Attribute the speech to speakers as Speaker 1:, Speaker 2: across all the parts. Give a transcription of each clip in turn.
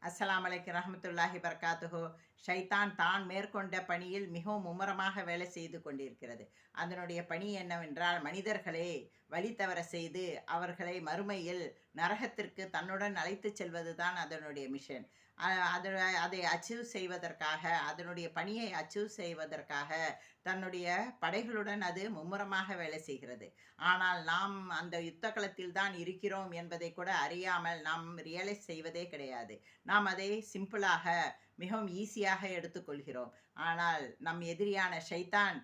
Speaker 1: அஸ்ஸலாமு அலைக்கும் ரஹ்மத்துல்லாஹி பரக்காத்துஹு. ஷைத்தான் தான் மேற்கொண்ட பணியில் மிகவும் மும்முரமாக வேலை செய்து கொண்டிருக்கிறது. அதனுடைய பணி என்னவென்றால், மனிதர்களை வழி தவற செய்து அவர்களை மறுமையில் நரகத்திற்கு தன்னுடன் அழைத்துச் செல்வது தான் அதனுடைய மிஷன். அ அது அதை அச்சீவ் செய்வதற்காக, அதனுடைய பணியை அச்சீவ் செய்வதற்காக தன்னுடைய படைகளுடன் அது மும்முரமாக வேலை செய்கிறது. ஆனால் நாம் அந்த யுத்த களத்தில் தான் இருக்கிறோம் என்பதை கூட அறியாமல் நாம் ரியலைஸ் செய்வதே கிடையாது. நாம் அதை சிம்பிளாக மிகவும் ஈஸியாக எடுத்துக்கொள்கிறோம். ஆனால் நம் எதிரியான ஷைத்தான்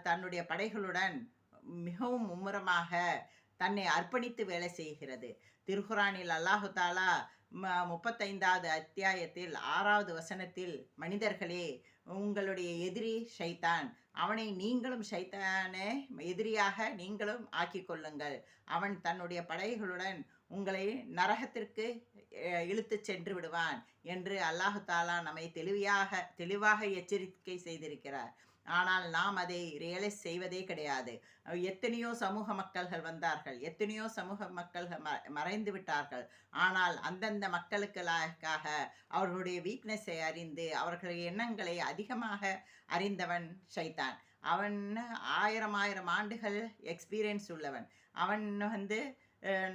Speaker 1: தன்னுடைய படைகளுடன் மிகவும் மும்முரமாக தன்னை அர்ப்பணித்து வேலை செய்கிறது. திருக்குரானில் அல்லாஹு தாலா 35வது அத்தியாயத்தில் 6வது வசனத்தில், மனிதர்களே, உங்களுடைய எதிரி ஷைத்தான், அவனை நீங்களும் ஷைத்தானே எதிரியாக நீங்களும் ஆக்கிக் கொள்ளுங்கள். அவன் தன்னுடைய படைகளுடன் உங்களை நரகத்திற்கு இழுத்துச் சென்று விடுவான் என்று அல்லாஹு தாலா நம்மை தெளிவாக எச்சரிக்கை செய்திருக்கிறார். ஆனால் நாம் அதை ரியலைஸ் செய்வதே கிடையாது. எத்தனையோ சமூக மக்கள்கள் வந்தார்கள், எத்தனையோ சமூக மக்கள்கள் மறைந்து விட்டார்கள். ஆனால் அந்தந்த மக்களுக்காக அவர்களுடைய வீக்னஸை அறிந்து அவர்களுடைய எண்ணங்களை அதிகமாக அறிந்தவன் ஷைத்தான். அவன் 1000 ஆண்டுகள் எக்ஸ்பீரியன்ஸ் உள்ளவன். அவன்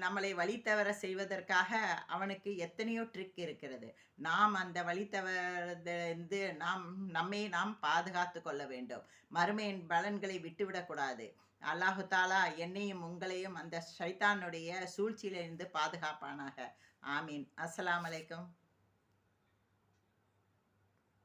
Speaker 1: நம்மளை வழி தவற செய்வதற்காக அவனுக்கு எத்தனையோ ட்ரிக் இருக்கிறது. நாம் அந்த வழி தவறுதலிருந்து நம்மை பாதுகாத்து கொள்ள வேண்டும். மறுமையின் பலன்களை விட்டுவிடக்கூடாது. அல்லாஹு தாலா என்னையும் உங்களையும் அந்த ஷைத்தானுடைய சூழ்ச்சியிலிருந்து பாதுகாப்பானாக. ஆமீன். அஸ்ஸலாமு அலைக்கும்.